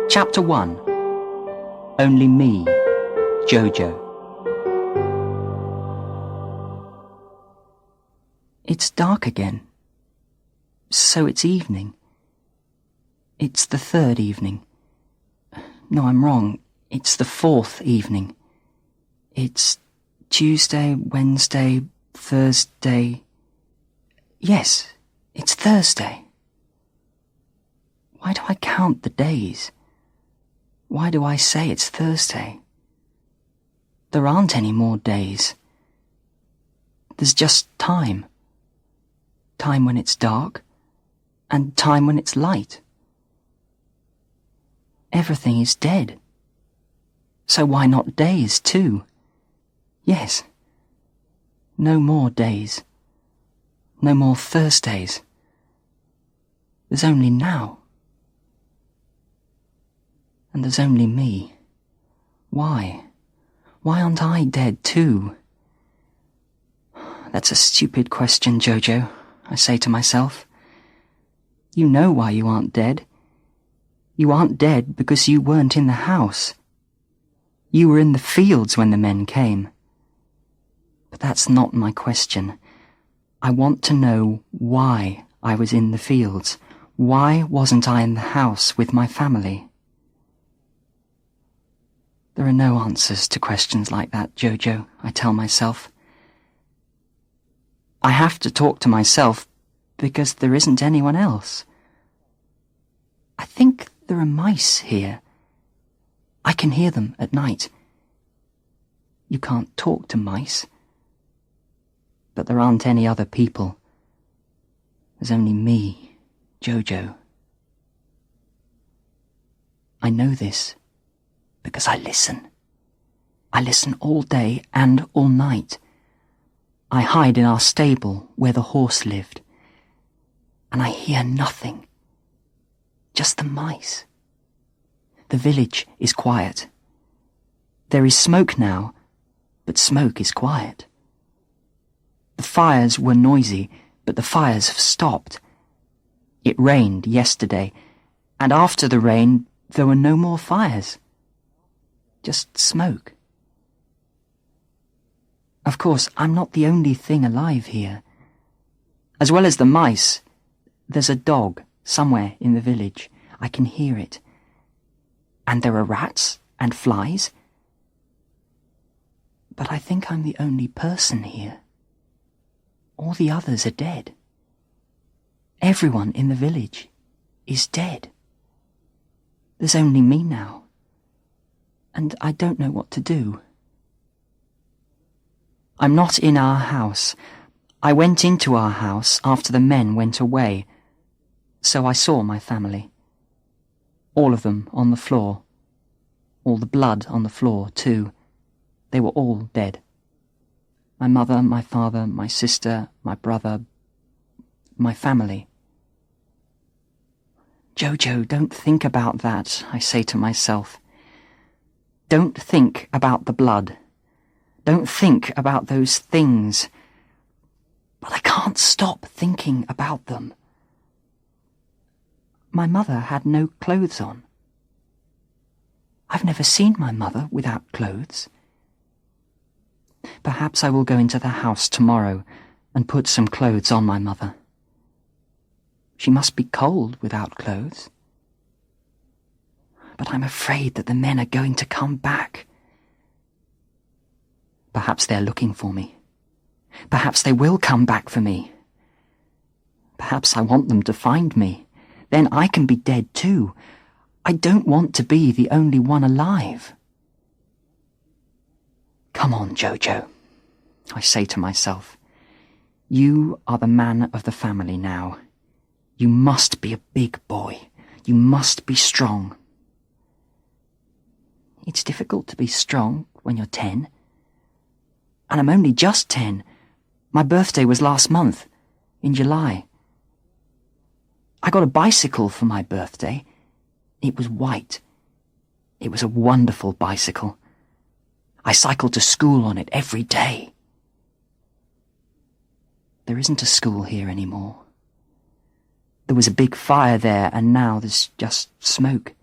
Chapter 1. Only Me, Jojo. It's dark again. So it's evening. It's the third evening. No, I'm wrong. It's the fourth evening. It's Tuesday, Wednesday, Thursday. Yes, it's Thursday. Why do I count the days? Why do I say it's Thursday? There aren't any more days. There's just time. Time when it's dark, and time when it's light. Everything is dead. So why not days too? Yes. No more days. No more Thursdays. There's only now. And there's only me. Why? Why aren't I dead too? That's a stupid question, Jojo, I say to myself. You know why you aren't dead. You aren't dead because you weren't in the house. You were in the fields when the men came. But that's not my question. I want to know why I was in the fields. Why wasn't I in the house with my family? There are no answers to questions like that, Jojo, I tell myself. I have to talk to myself because there isn't anyone else. I think there are mice here. I can hear them at night. You can't talk to mice. But there aren't any other people. There's only me, Jojo. I know this because I listen. I listen all day and all night. I hide in our stable where the horse lived, and I hear nothing. Just the mice. The village is quiet. There is smoke now, but smoke is quiet. The fires were noisy, but the fires have stopped. It rained yesterday, and after the rain there were no more fires. Just smoke. Of course, I'm not the only thing alive here. As well as the mice, there's a dog somewhere in the village. I can hear it. And there are rats and flies. But I think I'm the only person here. All the others are dead. Everyone in the village is dead. There's only me now. And I don't know what to do. I'm not in our house. I went into our house after the men went away, so I saw my family. All of them on the floor. All the blood on the floor, too. They were all dead. My mother, my father, my sister, my brother, my family. Jojo, don't think about that, I say to myself. Don't think about the blood. Don't think about those things. But I can't stop thinking about them. My mother had no clothes on. I've never seen my mother without clothes. Perhaps I will go into the house tomorrow and put some clothes on my mother. She must be cold without clothes. But I'm afraid that the men are going to come back. Perhaps they're looking for me. Perhaps they will come back for me. Perhaps I want them to find me. Then I can be dead too. I don't want to be the only one alive. Come on, Jojo, I say to myself. You are the man of the family now. You must be a big boy. You must be strong. It's difficult to be strong when you're 10. And I'm only just 10. My birthday was last month, in July. I got a bicycle for my birthday. It was white. It was a wonderful bicycle. I cycled to school on it every day. There isn't a school here anymore. There was a big fire there, and now there's just smoke.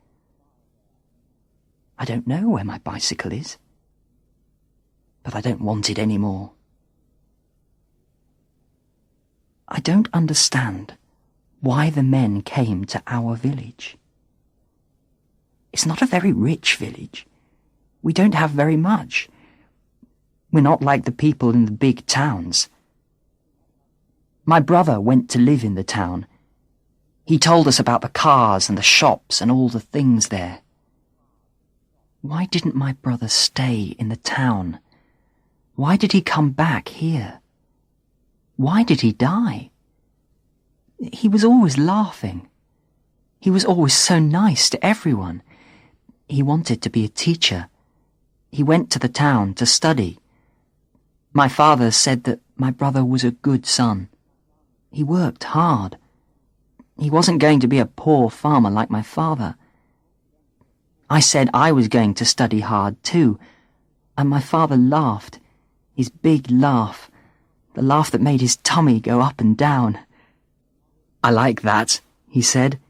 I don't know where my bicycle is, but I don't want it anymore. I don't understand why the men came to our village. It's not a very rich village. We don't have very much. We're not like the people in the big towns. My brother went to live in the town. He told us about the cars and the shops and all the things there. Why didn't my brother stay in the town? Why did he come back here? Why did he die? He was always laughing. He was always so nice to everyone. He wanted to be a teacher. He went to the town to study. My father said that my brother was a good son. He worked hard. He wasn't going to be a poor farmer like my father. I said I was going to study hard too, and my father laughed, his big laugh, the laugh that made his tummy go up and down. "I like that," he said.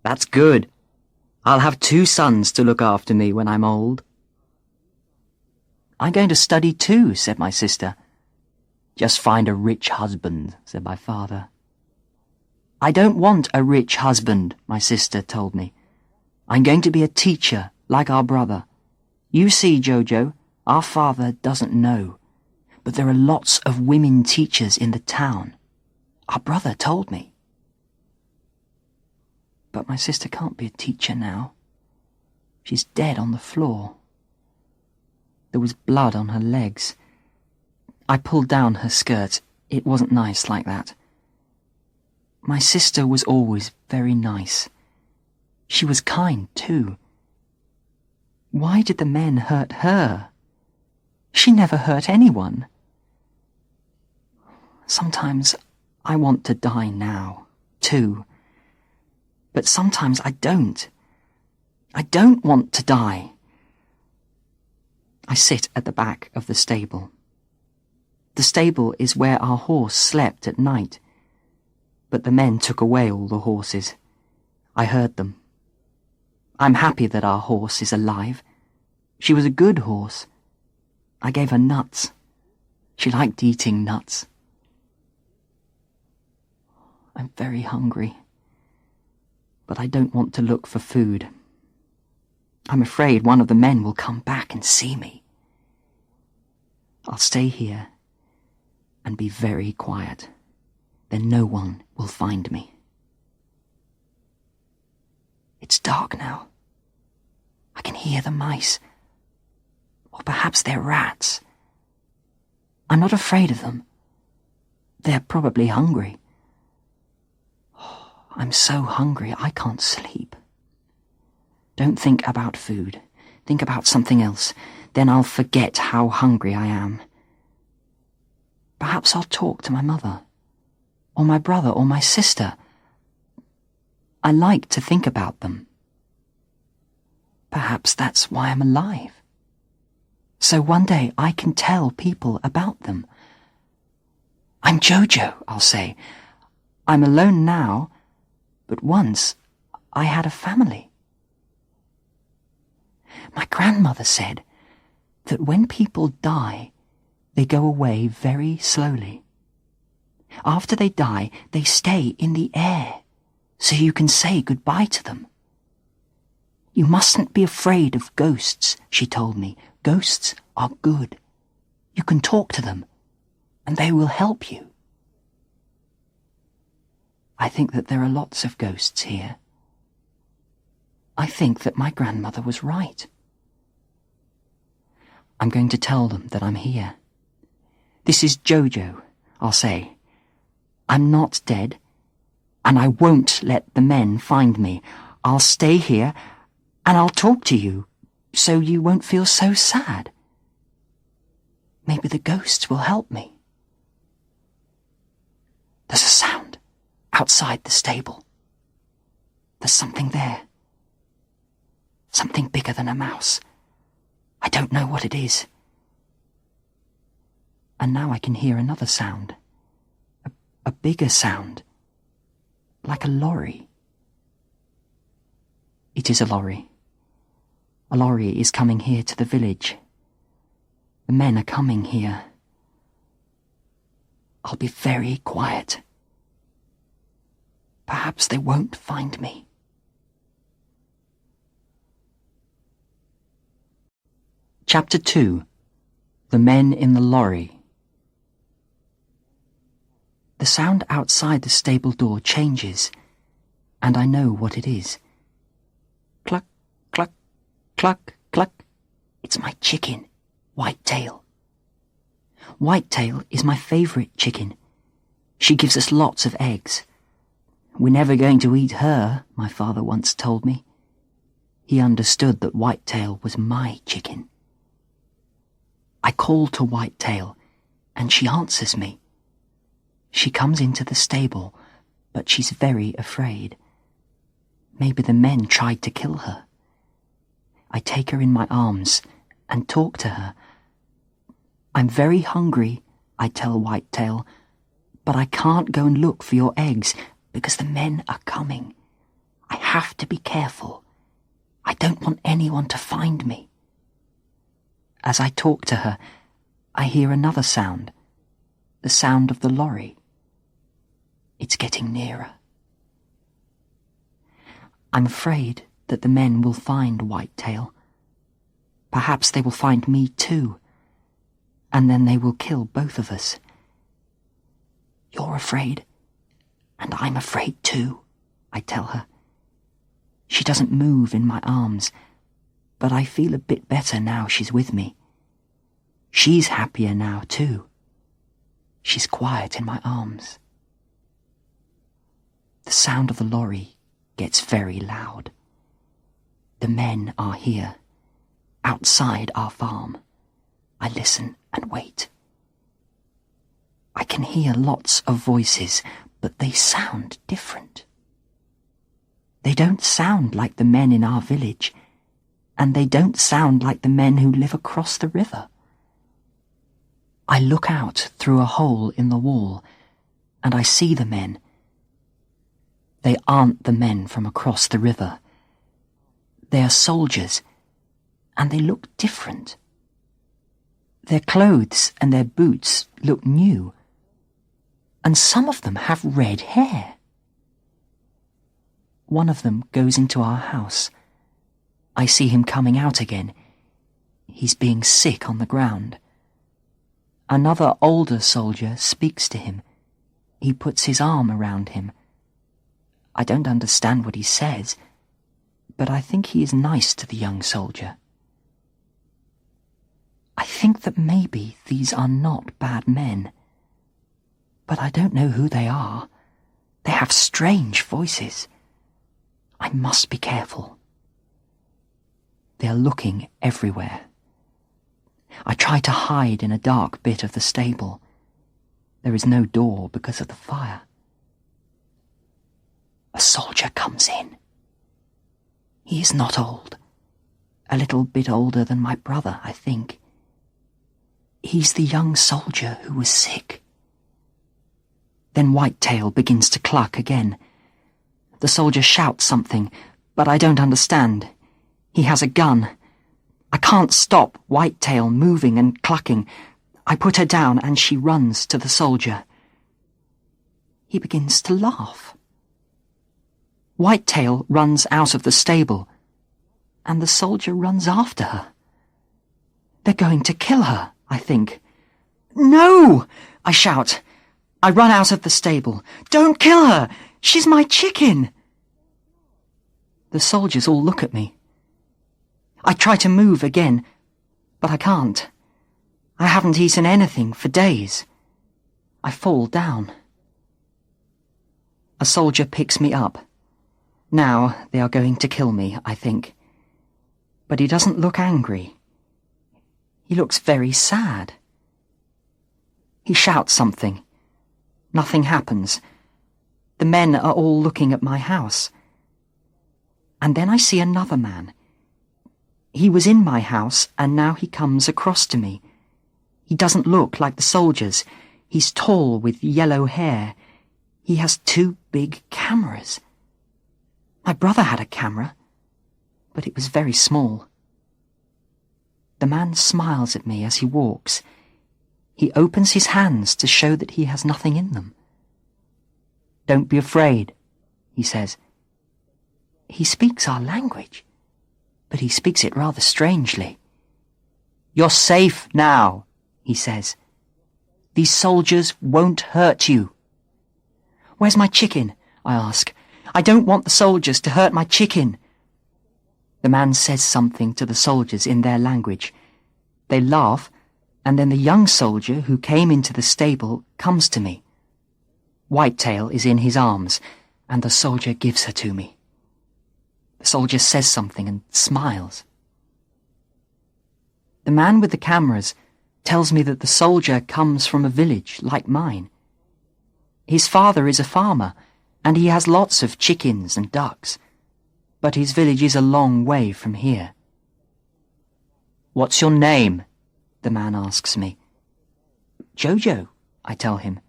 "That's good. I'll have 2 sons to look after me when I'm old." "I'm going to study too," said my sister. "Just find a rich husband," said my father. "I don't want a rich husband," my sister told me. "I'm going to be a teacher, like our brother. You see, Jojo, our father doesn't know, but there are lots of women teachers in the town. Our brother told me." But my sister can't be a teacher now. She's dead on the floor. There was blood on her legs. I pulled down her skirt. It wasn't nice like that. My sister was always very nice. She was kind, too. Why did the men hurt her? She never hurt anyone. Sometimes I want to die now, too. But sometimes I don't. I don't want to die. I sit at the back of the stable. The stable is where our horse slept at night. But the men took away all the horses. I heard them. I'm happy that our horse is alive. She was a good horse. I gave her nuts. She liked eating nuts. I'm very hungry, but I don't want to look for food. I'm afraid one of the men will come back and see me. I'll stay here and be very quiet. Then no one will find me. It's dark now. I can hear the mice. Or perhaps they're rats. I'm not afraid of them. They're probably hungry. I'm so hungry I can't sleep. Don't think about food. Think about something else. Then I'll forget how hungry I am. Perhaps I'll talk to my mother, or my brother, or my sister. I like to think about them. Perhaps that's why I'm alive. So one day I can tell people about them. I'm Jojo, I'll say. I'm alone now, but once I had a family. My grandmother said that when people die, they go away very slowly. After they die, they stay in the air, so you can say goodbye to them. You mustn't be afraid of ghosts, she told me. Ghosts are good. You can talk to them, and they will help you. I think that there are lots of ghosts here. I think that my grandmother was right. I'm going to tell them that I'm here. This is Jojo, I'll say. I'm not dead, and I won't let the men find me. I'll stay here, and I'll talk to you, so you won't feel so sad. Maybe the ghosts will help me. There's a sound outside the stable. There's something there. Something bigger than a mouse. I don't know what it is. And now I can hear another sound. A bigger sound. Like a lorry. It is a lorry. A lorry is coming here to the village. The men are coming here. I'll be very quiet. Perhaps they won't find me. Chapter 2. The Men in the Lorry. The sound outside the stable door changes, and I know what it is. Cluck, cluck, cluck, cluck. It's my chicken, Whitetail. Whitetail is my favourite chicken. She gives us lots of eggs. We're never going to eat her, my father once told me. He understood that Whitetail was my chicken. I call to Whitetail, and she answers me. She comes into the stable, but she's very afraid. Maybe the men tried to kill her. I take her in my arms and talk to her. I'm very hungry, I tell Whitetail, but I can't go and look for your eggs because the men are coming. I have to be careful. I don't want anyone to find me. As I talk to her, I hear another sound, the sound of the lorry. It's getting nearer. I'm afraid that the men will find Whitetail. Perhaps they will find me too, and then they will kill both of us. You're afraid, and I'm afraid too, I tell her. She doesn't move in my arms, but I feel a bit better now she's with me. She's happier now too. She's quiet in my arms. The sound of the lorry gets very loud. The men are here, outside our farm. I listen and wait. I can hear lots of voices, but they sound different. They don't sound like the men in our village, and they don't sound like the men who live across the river. I look out through a hole in the wall, and I see the men. They aren't the men from across the river. They are soldiers, and they look different. Their clothes and their boots look new, and some of them have red hair. One of them goes into our house. I see him coming out again. He's being sick on the ground. Another older soldier speaks to him. He puts his arm around him. I don't understand what he says, but I think he is nice to the young soldier. I think that maybe these are not bad men, but I don't know who they are. They have strange voices. I must be careful. They are looking everywhere. I try to hide in a dark bit of the stable. There is no door because of the fire. A soldier comes in. He is not old. A little bit older than my brother, I think. He's the young soldier who was sick. Then Whitetail begins to cluck again. The soldier shouts something, but I don't understand. He has a gun. I can't stop Whitetail moving and clucking. I put her down and she runs to the soldier. He begins to laugh. Whitetail runs out of the stable, and the soldier runs after her. They're going to kill her, I think. No! I shout. I run out of the stable. Don't kill her! She's my chicken! The soldiers all look at me. I try to move again, but I can't. I haven't eaten anything for days. I fall down. A soldier picks me up. Now they are going to kill me, I think. But he doesn't look angry. He looks very sad. He shouts something. Nothing happens. The men are all looking at my house. And then I see another man. He was in my house, and now he comes across to me. He doesn't look like the soldiers. He's tall with yellow hair. He has 2 big cameras. My brother had a camera, but it was very small. The man smiles at me as he walks. He opens his hands to show that he has nothing in them. "Don't be afraid," he says. He speaks our language, but he speaks it rather strangely. "You're safe now," he says. "These soldiers won't hurt you." "Where's my chicken?" I ask. "I don't want the soldiers to hurt my chicken." The man says something to the soldiers in their language. They laugh, and then the young soldier who came into the stable comes to me. Whitetail is in his arms, and the soldier gives her to me. The soldier says something and smiles. The man with the cameras tells me that the soldier comes from a village like mine. His father is a farmer, and he has lots of chickens and ducks, but his village is a long way from here. "What's your name?" the man asks me. "Jojo," I tell him.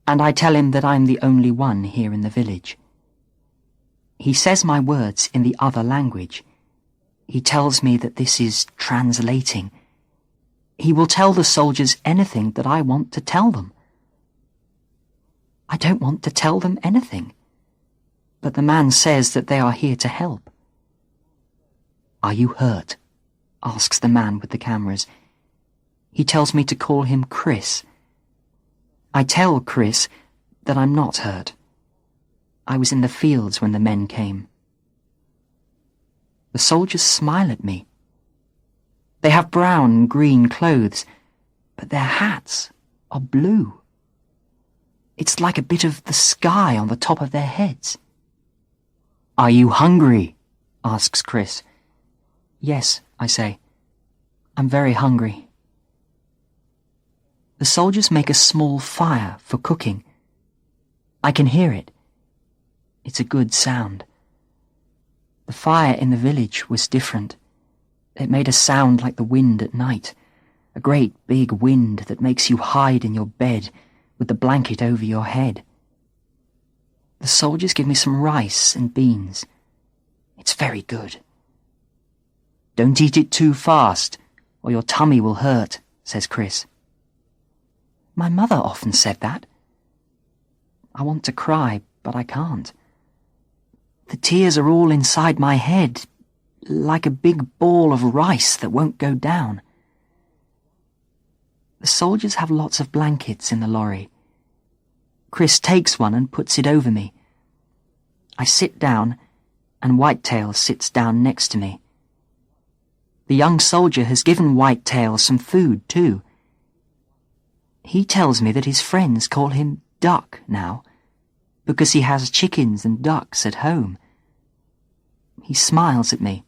And I tell him that I'm the only one here in the village. He says my words in the other language. He tells me that this is translating. He will tell the soldiers anything that I want to tell them. I don't want to tell them anything, but the man says that they are here to help. "Are you hurt?" asks the man with the cameras. He tells me to call him Chris. I tell Chris that I'm not hurt. I was in the fields when the men came. The soldiers smile at me. They have brown and green clothes, but their hats are blue. It's like a bit of the sky on the top of their heads. "Are you hungry?" asks Chris. "Yes," I say. "I'm very hungry." The soldiers make a small fire for cooking. I can hear it. It's a good sound. The fire in the village was different. It made a sound like the wind at night, a great big wind that makes you hide in your bed with the blanket over your head. The soldiers give me some rice and beans. It's very good. "Don't eat it too fast, or your tummy will hurt," says Chris. My mother often said that. I want to cry, but I can't. The tears are all inside my head, like a big ball of rice that won't go down. The soldiers have lots of blankets in the lorry. Chris takes one and puts it over me. I sit down, and Whitetail sits down next to me. The young soldier has given Whitetail some food, too. He tells me that his friends call him Duck now, because he has chickens and ducks at home. He smiles at me.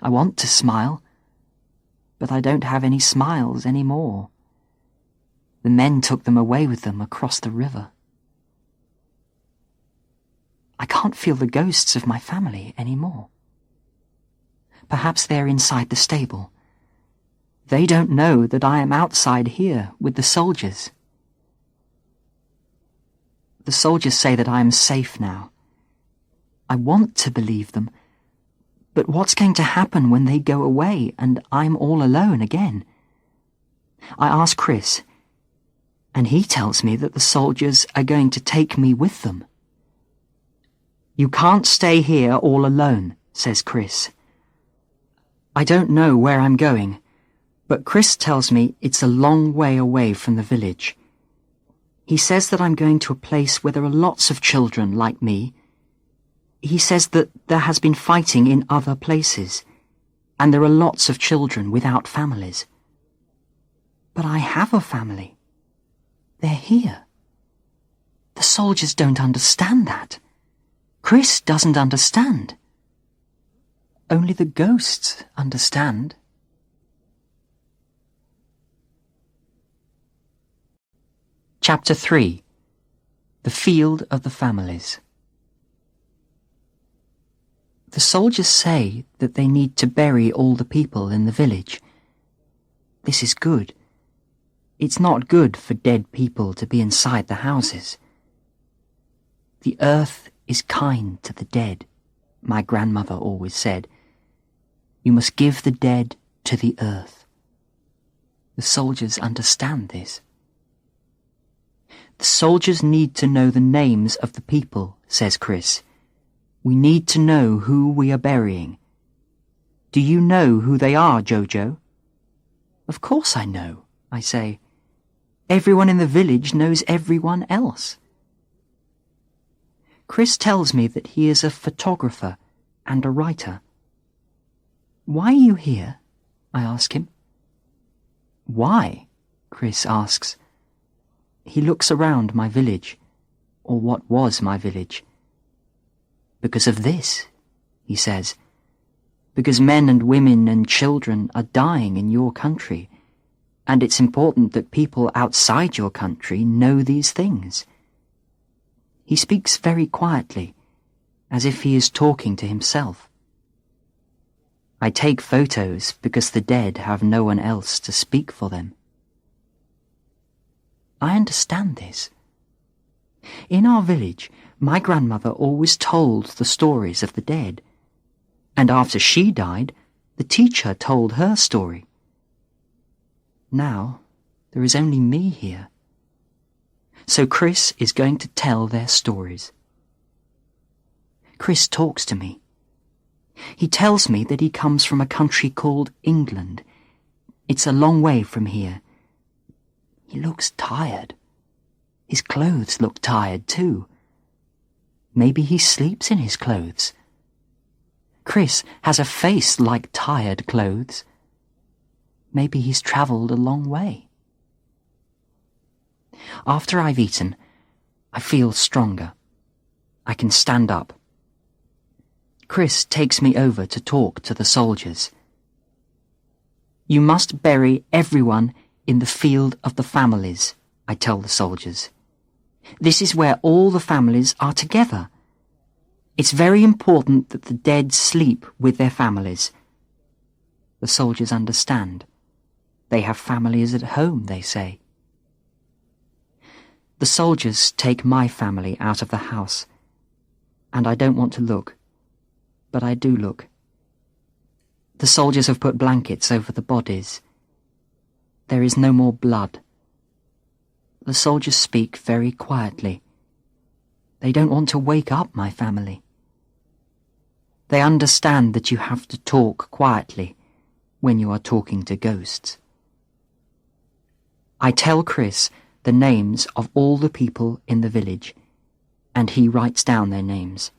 I want to smile, but I don't have any smiles anymore. The men took them away with them across the river. I can't feel the ghosts of my family anymore. Perhaps they're inside the stable. They don't know that I am outside here with the soldiers. The soldiers say that I am safe now. I want to believe them, but what's going to happen when they go away and I'm all alone again? I ask Chris, and he tells me that the soldiers are going to take me with them. "You can't stay here all alone," says Chris. I don't know where I'm going, but Chris tells me it's a long way away from the village. He says that I'm going to a place where there are lots of children like me. He says that there has been fighting in other places, and there are lots of children without families. But I have a family. They're here. The soldiers don't understand that. Chris doesn't understand. Only the ghosts understand. Chapter 3. The Field of the Families. The soldiers say that they need to bury all the people in the village. This is good. It's not good for dead people to be inside the houses. The earth is kind to the dead, my grandmother always said. You must give the dead to the earth. The soldiers understand this. The soldiers need to know the names of the people, says Chris. We need to know who we are burying. Do you know who they are, Jojo? Of course I know, I say. Everyone in the village knows everyone else. Chris tells me that he is a photographer and a writer. Why are you here? I ask him. Why? Chris asks. He looks around my village, or what was my village. Because of this, he says. Because men and women and children are dying in your country, and it's important that people outside your country know these things. He speaks very quietly, as if he is talking to himself. I take photos because the dead have no one else to speak for them. I understand this. In our village, my grandmother always told the stories of the dead, and after she died, the teacher told her story. Now, there is only me here. So Chris is going to tell their stories. Chris talks to me. He tells me that he comes from a country called England. It's a long way from here. He looks tired. His clothes look tired too. Maybe he sleeps in his clothes. Chris has a face like tired clothes. Maybe he's travelled a long way. After I've eaten, I feel stronger. I can stand up. Chris takes me over to talk to the soldiers. You must bury everyone in the field of the families, I tell the soldiers. This is where all the families are together. It's very important that the dead sleep with their families. The soldiers understand. They have families at home, they say. The soldiers take my family out of the house, and I don't want to look, but I do look. The soldiers have put blankets over the bodies. There is no more blood. The soldiers speak very quietly. They don't want to wake up my family. They understand that you have to talk quietly when you are talking to ghosts. I tell Chris the names of all the people in the village, and he writes down their names.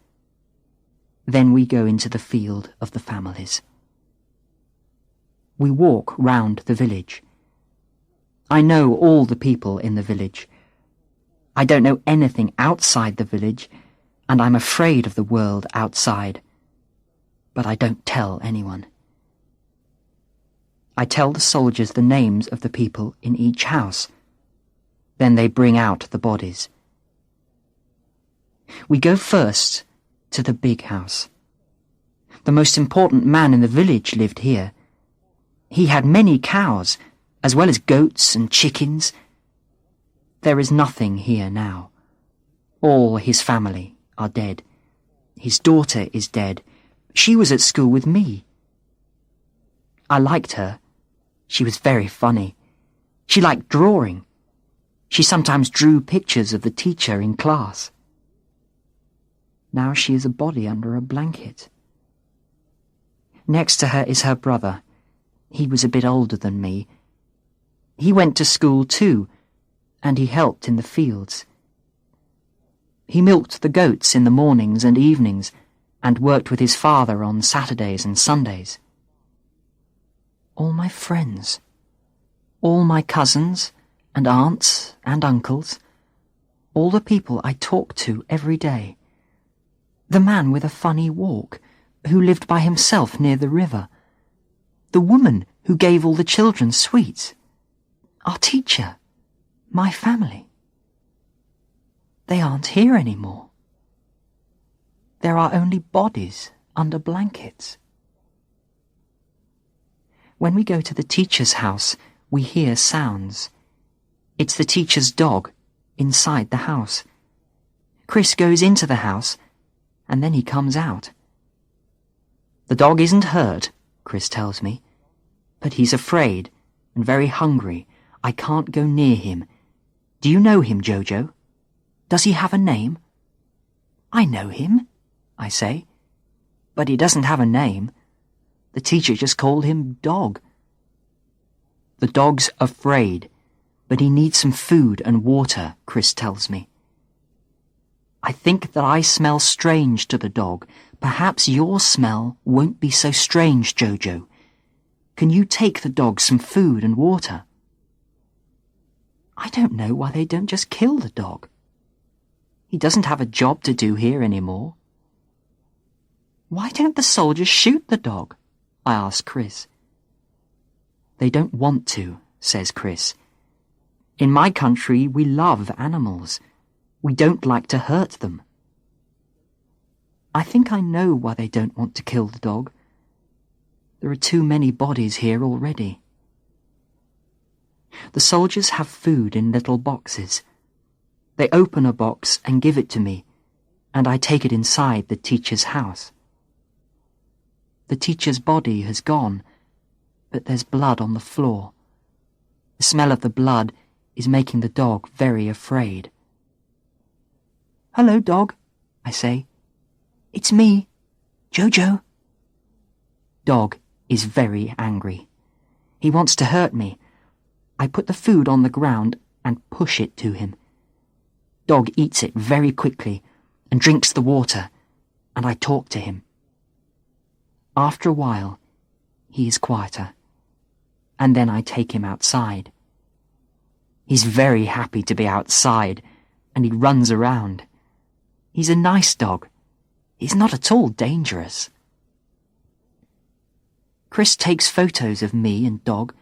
Then we go into the field of the families. We walk round the village. I know all the people in the village. I don't know anything outside the village, and I'm afraid of the world outside. But I don't tell anyone. I tell the soldiers the names of the people in each house. Then they bring out the bodies. We go first to the big house. The most important man in the village lived here. He had many cows, as well as goats and chickens. There is nothing here now. All his family are dead. His daughter is dead. She was at school with me. I liked her. She was very funny. She liked drawing. She sometimes drew pictures of the teacher in class. Now she is a body under a blanket. Next to her is her brother. He was a bit older than me. He went to school too, and he helped in the fields. He milked the goats in the mornings and evenings, and worked with his father on Saturdays and Sundays. All my friends, all my cousins and aunts and uncles, all the people I talk to every day, the man with a funny walk who lived by himself near the river, the woman who gave all the children sweets, our teacher, my family. They aren't here anymore. There are only bodies under blankets. When we go to the teacher's house, we hear sounds. It's the teacher's dog inside the house. Chris goes into the house, and then he comes out. The dog isn't hurt, Chris tells me. But he's afraid and very hungry. I can't go near him. Do you know him, Jojo? Does he have a name? I know him, I say. But he doesn't have a name. The teacher just called him Dog. The dog's afraid, but he needs some food and water, Chris tells me. I think that I smell strange to the dog. Perhaps your smell won't be so strange, Jojo. Can you take the dog some food and water? I don't know why they don't just kill the dog. He doesn't have a job to do here anymore. Why don't the soldiers shoot the dog? I ask Chris. They don't want to, says Chris. In my country, we love animals. We don't like to hurt them. I think I know why they don't want to kill the dog. There are too many bodies here already. The soldiers have food in little boxes. They open a box and give it to me, and I take it inside the teacher's house. The teacher's body has gone, but there's blood on the floor. The smell of the blood is making the dog very afraid. Hello, dog, I say. It's me, Jojo. Dog is very angry. He wants to hurt me. I put the food on the ground and push it to him. Dog eats it very quickly and drinks the water, and I talk to him. After a while, he is quieter, and then I take him outside. He's very happy to be outside, and he runs around. He's a nice dog. He's not at all dangerous. Chris takes photos of me and Dog.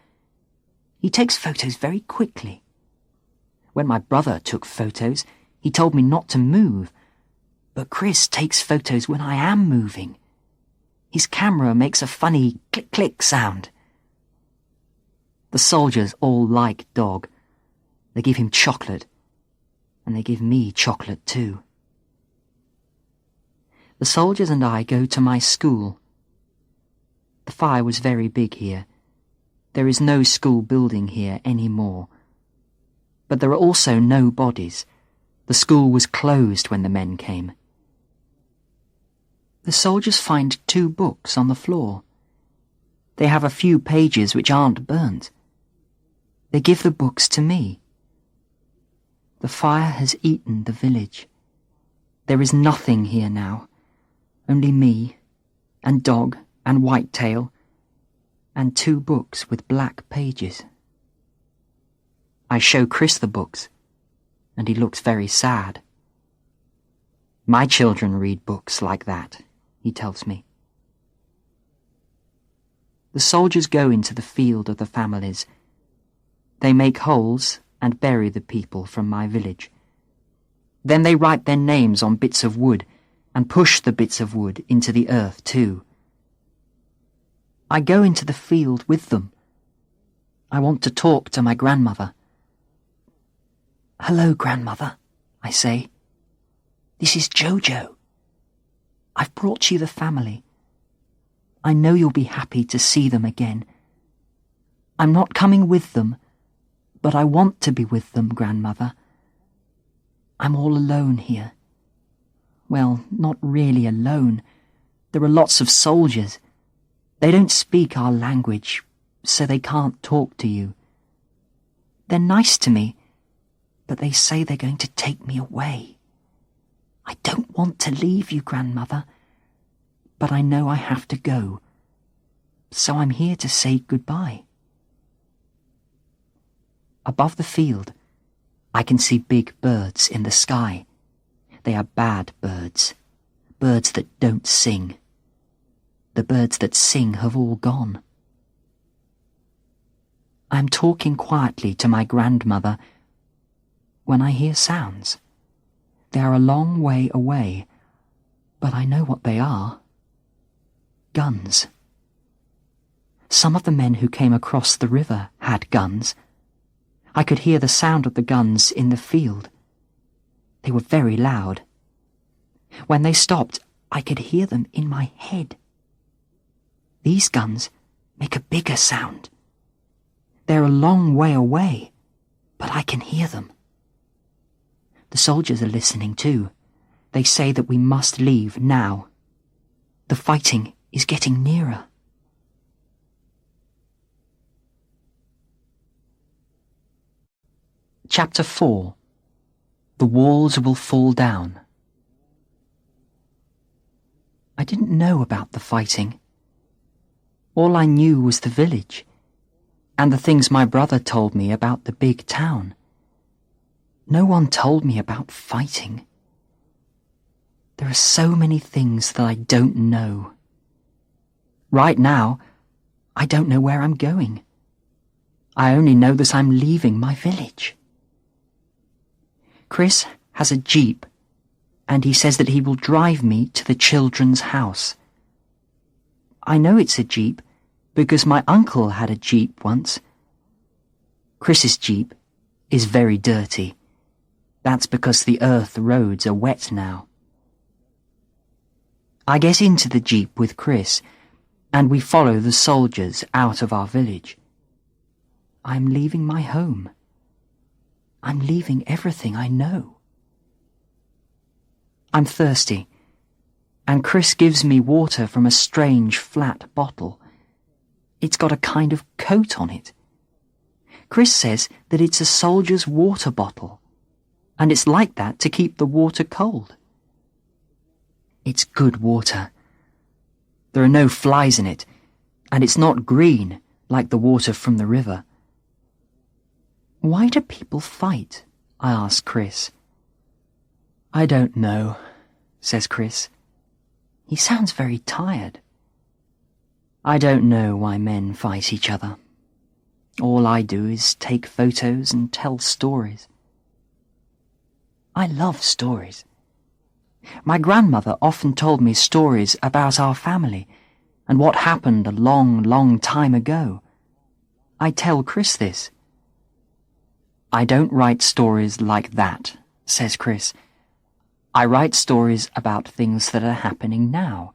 He takes photos very quickly. When my brother took photos, he told me not to move, but Chris takes photos when I am moving. His camera makes a funny click-click sound. The soldiers all like Dog. They give him chocolate, and they give me chocolate too. The soldiers and I go to my school. The fire was very big here. There is no school building here any more. But there are also no bodies. The school was closed when the men came. The soldiers find 2 books on the floor. They have a few pages which aren't burnt. They give the books to me. The fire has eaten the village. There is nothing here now. Only me, and Dog, and Whitetail, and 2 books with black pages. I show Chris the books, and he looks very sad. My children read books like that, he tells me. The soldiers go into the field of the families. They make holes and bury the people from my village. Then they write their names on bits of wood and push the bits of wood into the earth too. I go into the field with them. I want to talk to my grandmother. Hello, grandmother, I say. This is Jojo. I've brought you the family. I know you'll be happy to see them again. I'm not coming with them, but I want to be with them, grandmother. I'm all alone here. Well, not really alone. There are lots of soldiers. They don't speak our language, so they can't talk to you. They're nice to me, but they say they're going to take me away. I don't want to leave you, grandmother, but I know I have to go, so I'm here to say goodbye. Above the field, I can see big birds in the sky. They are bad birds, birds that don't sing. The birds that sing have all gone. I'm talking quietly to my grandmother when I hear sounds. They are a long way away, but I know what they are. Guns. Some of the men who came across the river had guns. I could hear the sound of the guns in the field. They were very loud. When they stopped, I could hear them in my head. These guns make a bigger sound. They're a long way away, but I can hear them. The soldiers are listening too. They say that we must leave now. The fighting is getting nearer. Chapter 4. The walls will fall down. I didn't know about the fighting. All I knew was the village, and the things my brother told me about the big town. No one told me about fighting. There are so many things that I don't know. Right now, I don't know where I'm going. I only know that I'm leaving my village. Chris has a jeep, and he says that he will drive me to the children's house. I know it's a jeep because my uncle had a jeep once. Chris's jeep is very dirty. That's because the earth roads are wet now. I get into the jeep with Chris, and we follow the soldiers out of our village. I'm leaving my home. I'm leaving everything I know. I'm thirsty, and Chris gives me water from a strange flat bottle. It's got a kind of coat on it. Chris says that it's a soldier's water bottle, and it's like that to keep the water cold. It's good water. There are no flies in it, and it's not green like the water from the river. Why do people fight? I ask Chris. I don't know, says Chris. He sounds very tired. I don't know why men fight each other. All I do is take photos and tell stories. I love stories. My grandmother often told me stories about our family and what happened a long, long time ago. I tell Chris this. I don't write stories like that, says Chris. I write stories about things that are happening now.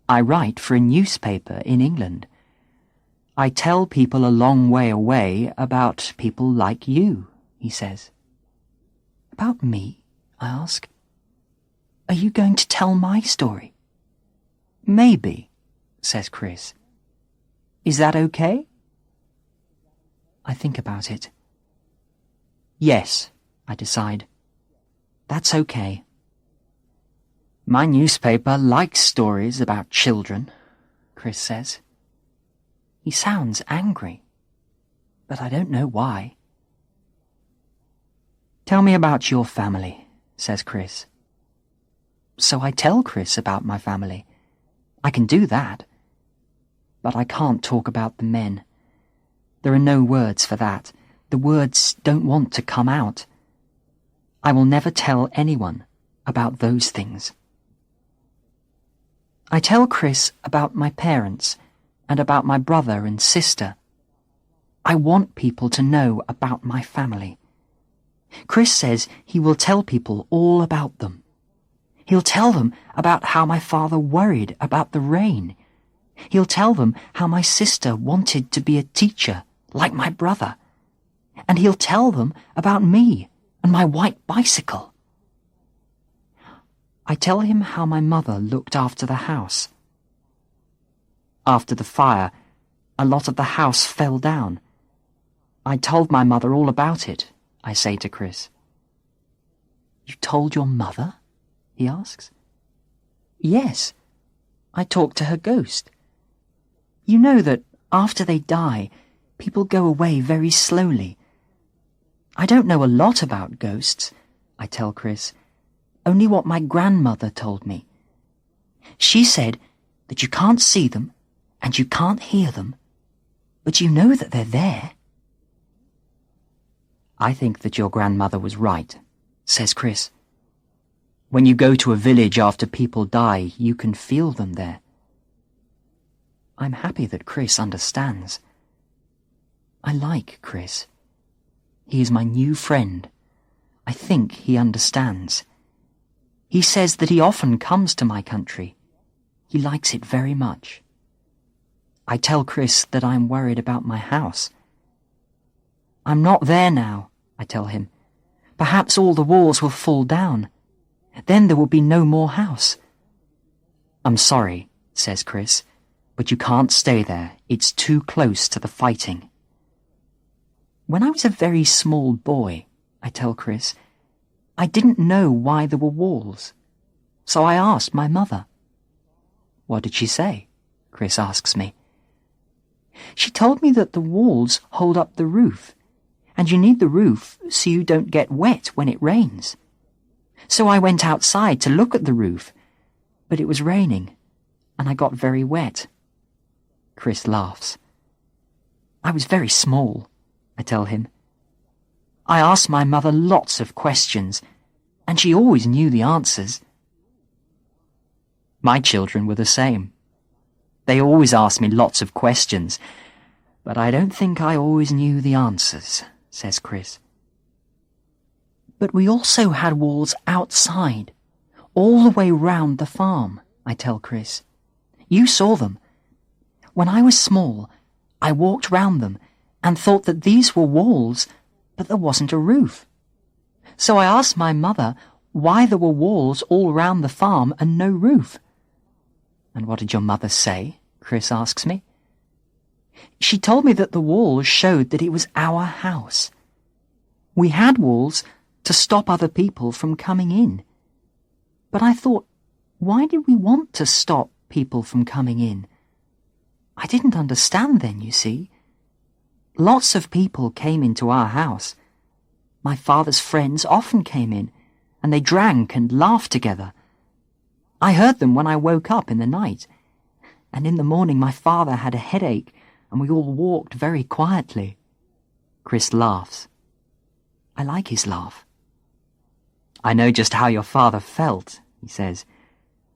I write for a newspaper in England. I tell people a long way away about people like you, he says. About me? I ask. Are you going to tell my story? Maybe, says Chris. Is that okay? I think about it. Yes, I decide. That's okay. My newspaper likes stories about children, Chris says. He sounds angry, but I don't know why. Tell me about your family, says Chris. So I tell Chris about my family. I can do that. But I can't talk about the men. There are no words for that. The words don't want to come out. I will never tell anyone about those things. I tell Chris about my parents and about my brother and sister. I want people to know about my family. Chris says he will tell people all about them. He'll tell them about how my father worried about the rain. He'll tell them how my sister wanted to be a teacher, like my brother. And he'll tell them about me and my white bicycle. I tell him how my mother looked after the house. After the fire, a lot of the house fell down. I told my mother all about it, I say to Chris. You told your mother? He asks. Yes, I talked to her ghost. You know that after they die, people go away very slowly. I don't know a lot about ghosts, I tell Chris, only what my grandmother told me. She said that you can't see them and you can't hear them, but you know that they're there. I think that your grandmother was right, says Chris. When you go to a village after people die, you can feel them there. I'm happy that Chris understands. I like Chris. He is my new friend. I think he understands. He says that he often comes to my country. He likes it very much. I tell Chris that I'm worried about my house. I'm not there now, I tell him. Perhaps all the walls will fall down. Then there will be no more house. I'm sorry, says Chris, but you can't stay there. It's too close to the fighting. When I was a very small boy, I tell Chris, I didn't know why there were walls. So I asked my mother. What did she say? Chris asks me. She told me that the walls hold up the roof, and you need the roof so you don't get wet when it rains. So I went outside to look at the roof, but it was raining, and I got very wet. Chris laughs. I was very small, I tell him. I asked my mother lots of questions, and she always knew the answers. My children were the same. They always asked me lots of questions, but I don't think I always knew the answers, says Chris. But we also had walls outside, all the way round the farm, I tell Chris. You saw them. When I was small, I walked round them and thought that these were walls, but there wasn't a roof. So I asked my mother why there were walls all round the farm and no roof. And what did your mother say? Chris asks me. She told me that the walls showed that it was our house. We had walls to stop other people from coming in. But I thought, why did we want to stop people from coming in? I didn't understand then, you see. Lots of people came into our house. My father's friends often came in, and they drank and laughed together. I heard them when I woke up in the night, and in the morning my father had a headache, and we all walked very quietly. Chris laughs. I like his laugh. I know just how your father felt, he says.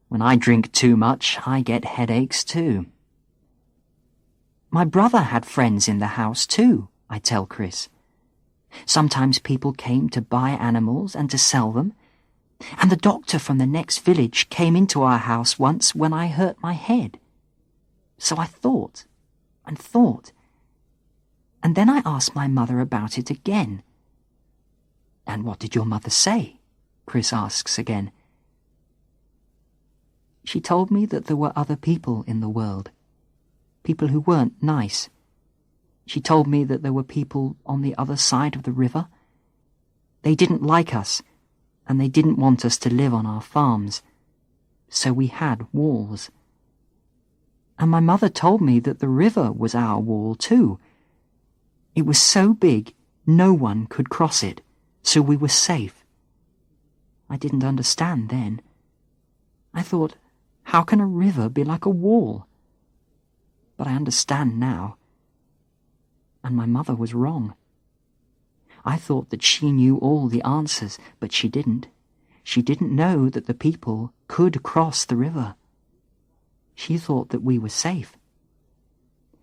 When I drink too much, I get headaches too. My brother had friends in the house too, I tell Chris. Sometimes people came to buy animals and to sell them, and the doctor from the next village came into our house once when I hurt my head. So I thought and thought, and then I asked my mother about it again. And what did your mother say? Chris asks again. She told me that there were other people in the world, people who weren't nice. She told me that there were people on the other side of the river. They didn't like us, and they didn't want us to live on our farms. So we had walls. And my mother told me that the river was our wall too. It was so big, no one could cross it, so we were safe. I didn't understand then. I thought, how can a river be like a wall? But I understand now. And my mother was wrong. I thought that she knew all the answers, but she didn't. She didn't know that the people could cross the river. She thought that we were safe.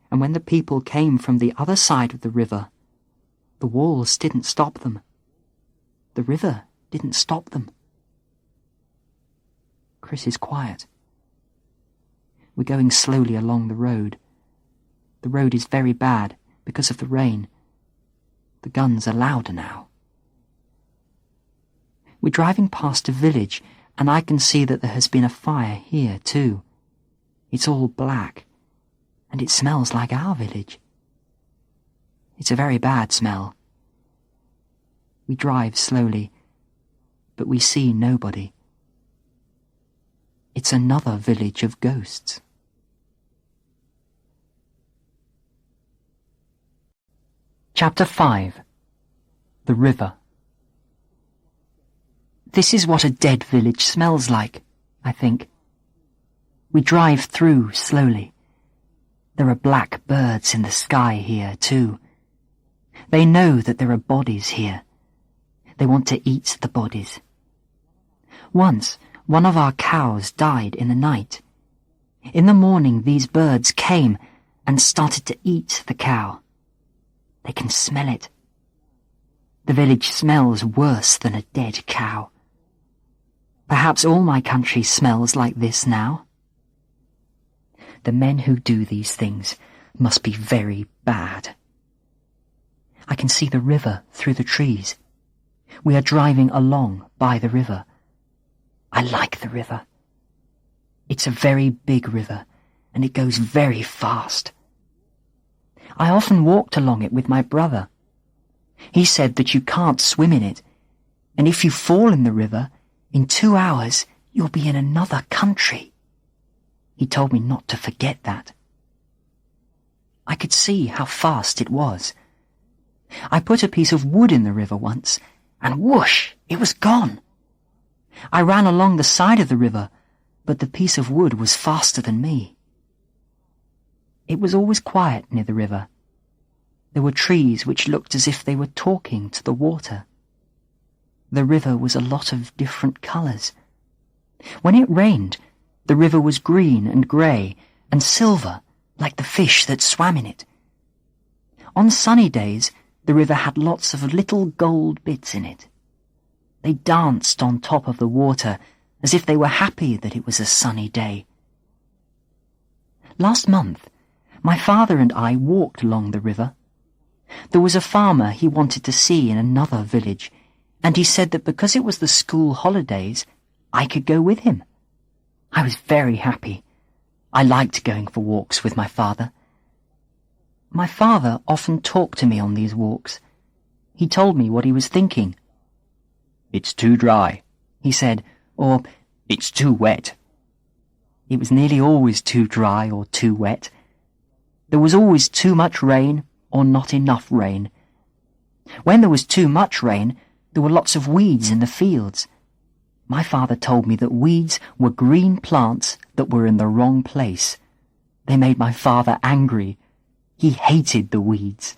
And when the people came from the other side of the river, the walls didn't stop them. The river didn't stop them. Chris is quiet. We're going slowly along the road. The road is very bad because of the rain. The guns are louder now. We're driving past a village, and I can see that there has been a fire here too. It's all black, and it smells like our village. It's a very bad smell. We drive slowly, but we see nobody. It's another village of ghosts. Chapter 5. The River. This is what a dead village smells like, I think. We drive through slowly. There are black birds in the sky here, too. They know that there are bodies here. They want to eat the bodies. Once, one of our cows died in the night. In the morning, these birds came and started to eat the cow. They can smell it. The village smells worse than a dead cow. Perhaps all my country smells like this now. The men who do these things must be very bad. I can see the river through the trees. We are driving along by the river. I like the river. It's a very big river, and it goes very fast. I often walked along it with my brother. He said that you can't swim in it, and if you fall in the river, in 2 hours you'll be in another country. He told me not to forget that. I could see how fast it was. I put a piece of wood in the river once, and whoosh, it was gone. I ran along the side of the river, but the piece of wood was faster than me. It was always quiet near the river. There were trees which looked as if they were talking to the water. The river was a lot of different colours. When it rained, the river was green and grey and silver, like the fish that swam in it. On sunny days, the river had lots of little gold bits in it. They danced on top of the water as if they were happy that it was a sunny day. Last month, my father and I walked along the river. There was a farmer he wanted to see in another village, and he said that because it was the school holidays, I could go with him. I was very happy. I liked going for walks with my father. My father often talked to me on these walks. He told me what he was thinking. "It's too dry," he said, or "It's too wet." It was nearly always too dry or too wet. There was always too much rain or not enough rain. When there was too much rain, there were lots of weeds in the fields. My father told me that weeds were green plants that were in the wrong place. They made my father angry. He hated the weeds,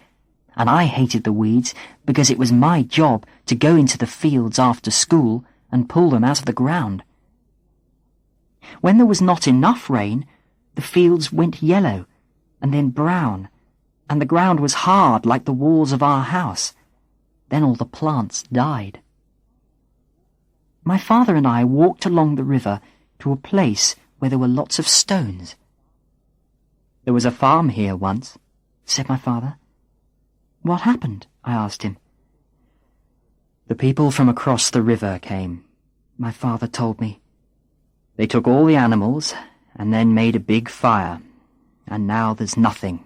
and I hated the weeds because it was my job to go into the fields after school and pull them out of the ground. When there was not enough rain, the fields went yellow and then brown, and the ground was hard like the walls of our house. Then all the plants died. My father and I walked along the river to a place where there were lots of stones. "There was a farm here once," said my father. "What happened?" I asked him. "The people from across the river came," my father told me. "They took all the animals and then made a big fire, and now there's nothing,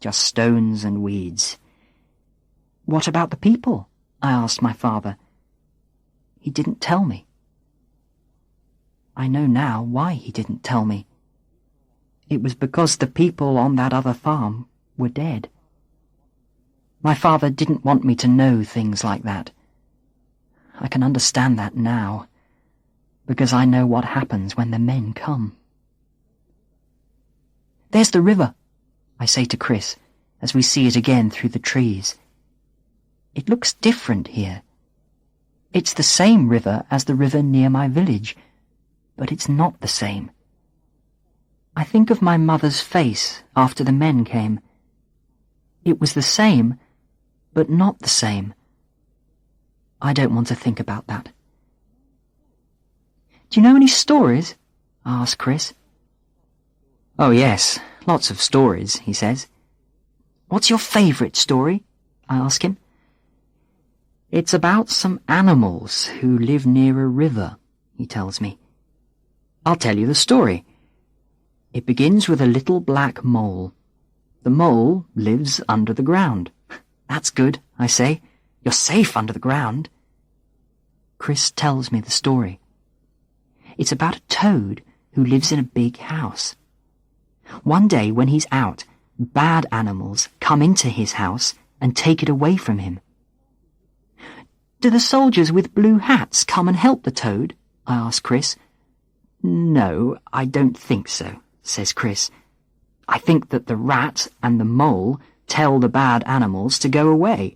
just stones and weeds." "What about the people?" I asked my father. He didn't tell me. I know now why he didn't tell me. It was because the people on that other farm were dead. My father didn't want me to know things like that. I can understand that now, because I know what happens when the men come. "There's the river," I say to Chris, as we see it again through the trees. "It looks different here. It's the same river as the river near my village, but it's not the same. I think of my mother's face after the men came. It was the same, but not the same. I don't want to think about that." "Do you know any stories?" I ask Chris. "Oh yes, lots of stories," he says. "What's your favourite story?" I ask him. "It's about some animals who live near a river," he tells me. "I'll tell you the story. It begins with a little black mole. The mole lives under the ground." "That's good," I say. "You're safe under the ground." Chris tells me the story. It's about a toad who lives in a big house. One day when he's out, bad animals come into his house and take it away from him. "Do the soldiers with blue hats come and help the toad?" I ask Chris. "No, I don't think so," says Chris. "I think that the rat and the mole tell the bad animals to go away."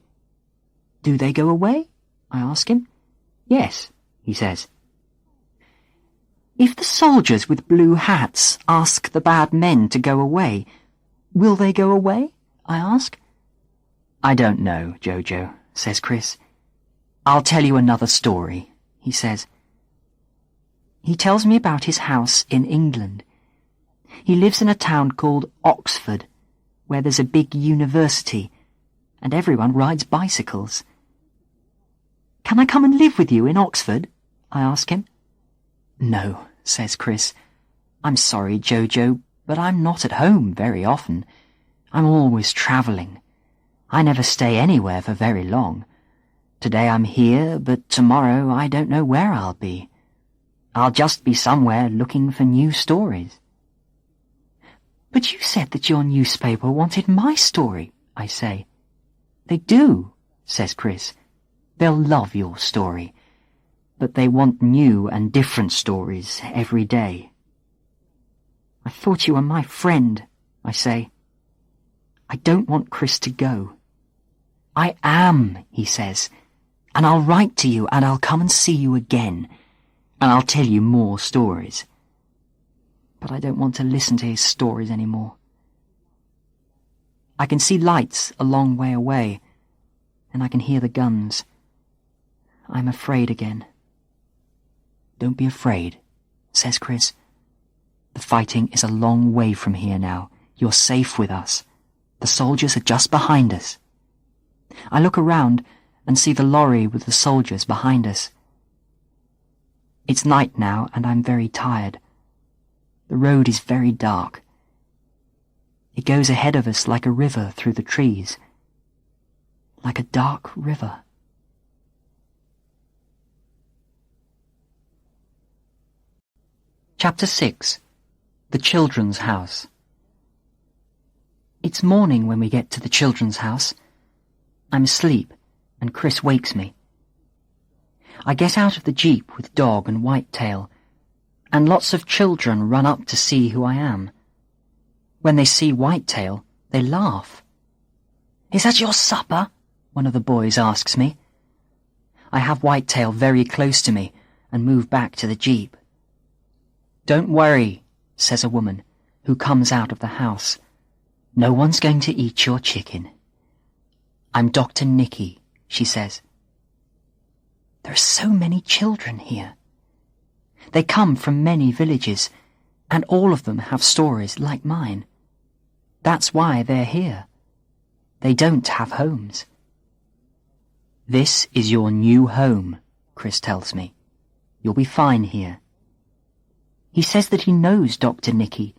"Do they go away?" I ask him. "Yes," he says. "If the soldiers with blue hats ask the bad men to go away, will they go away?" I ask. "I don't know, Jojo," says Chris. "I'll tell you another story," he says. He tells me about his house in England. He lives in a town called Oxford, where there's a big university, and everyone rides bicycles. Can I come and live with you in Oxford? I ask him. No, says Chris. I'm sorry, Jojo, but I'm not at home very often. I'm always travelling. I never stay anywhere for very long. Today I'm here, but tomorrow I don't know where I'll be. I'll just be somewhere looking for new stories. But you said that your newspaper wanted my story, I say. They do, says Chris. They'll love your story, but they want new and different stories every day. I thought you were my friend, I say. I don't want Chris to go. I am, he says, and I'll write to you and I'll come and see you again, and I'll tell you more stories. But I don't want to listen to his stories anymore. I can see lights a long way away, and I can hear the guns. I'm afraid again. Don't be afraid, says Chris. The fighting is a long way from here now. You're safe with us. The soldiers are just behind us. I look around and see the lorry with the soldiers behind us. It's night now, and I'm very tired. The road is very dark. It goes ahead of us like a river through the trees. Like a dark river. Chapter 6. The Children's House. It's morning when we get to the Children's House. I'm asleep, and Chris wakes me. I get out of the jeep with Dog and Whitetail, and lots of children run up to see who I am. When they see Whitetail, they laugh. "Is that your supper?" one of the boys asks me. I have Whitetail very close to me and move back to the jeep. "Don't worry," says a woman who comes out of the house. "No one's going to eat your chicken." "I'm Dr. Nicky," she says. There are so many children here. They come from many villages, and all of them have stories like mine. That's why they're here. They don't have homes. "This is your new home," Chris tells me. "You'll be fine here." He says that he knows Dr. Nicky.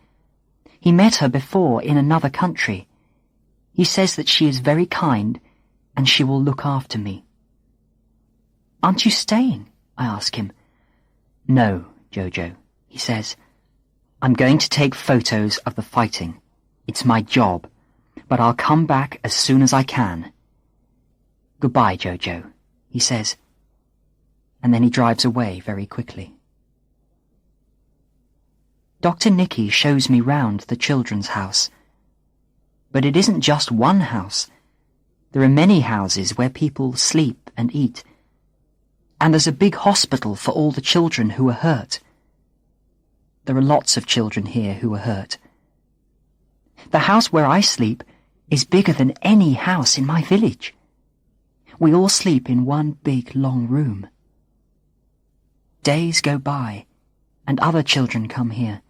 He met her before in another country. He says that she is very kind and she will look after me. "Aren't you staying?" I ask him. "No, Jojo," he says. "I'm going to take photos of the fighting. It's my job, but I'll come back as soon as I can." "Goodbye, Jojo," he says, and then he drives away very quickly. Dr. Nicky shows me round the children's house. But it isn't just one house. There are many houses where people sleep and eat. And there's a big hospital for all the children who are hurt. There are lots of children here who are hurt. The house where I sleep is bigger than any house in my village. We all sleep in one big long room. Days go by, and other children come here.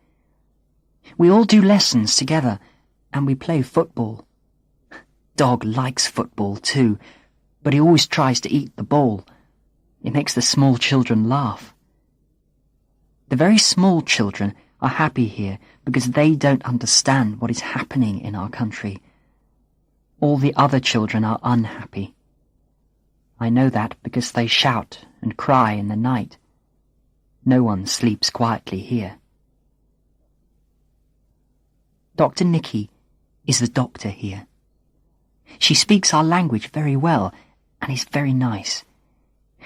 We all do lessons together, and we play football. Dog likes football too, but he always tries to eat the ball. It makes the small children laugh. The very small children are happy here because they don't understand what is happening in our country. All the other children are unhappy. I know that because they shout and cry in the night. No one sleeps quietly here. Dr. Nicky is the doctor here. She speaks our language very well and is very nice.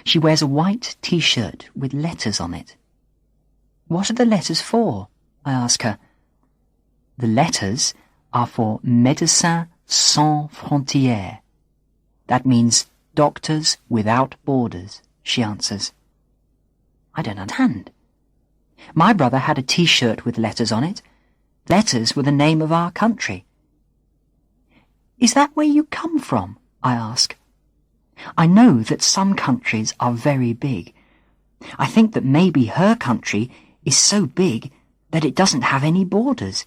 She wears a white t-shirt with letters on it. "What are the letters for?" I ask her. "The letters are for Médecins Sans Frontières. That means Doctors Without Borders," she answers. I don't understand. My brother had a t-shirt with letters on it. Letters were the name of our country. "Is that where you come from?" I ask. I know that some countries are very big. I think that maybe her country is so big that it doesn't have any borders.